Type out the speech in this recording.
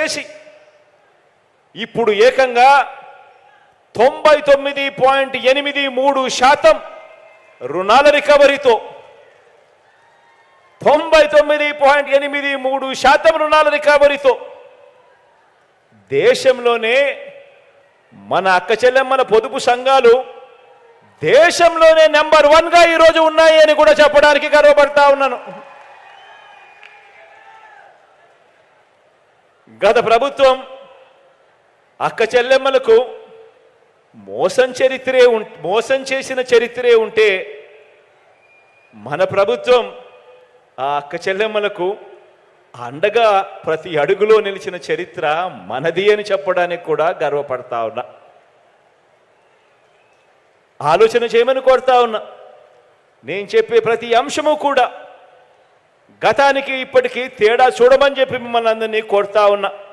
చేసి ఇప్పుడు ఏకంగా 99.83% రుణాల రికవరీతో 99.83% రుణాల రికవరీతో దేశంలోనే మన అక్క చెల్లెమ్మల పొదుపు సంఘాలు దేశంలోనే నెంబర్ 1గా ఈరోజు ఉన్నాయి అని కూడా చెప్పడానికి గర్వపడతా ఉన్నాను. గత ప్రభుత్వం అక్క చెల్లెమ్మలకు మోసం చేసిన చరిత్రే ఉంటే మన ప్రభుత్వం ఆ అక్క చెల్లెమ్మలకు అండగా ప్రతి అడుగులో నిలిచిన చరిత్ర మనది అని చెప్పడానికి కూడా గర్వపడతా ఉన్నా. ఆలోచన చేయమని కోరుతా ఉన్నా. నేను చెప్పే ప్రతి అంశము కూడా గతానికి ఇప్పటికీ తేడా చూడమని చెప్పి మిమ్మల్ని అందరినీ కోరుతా ఉన్నా.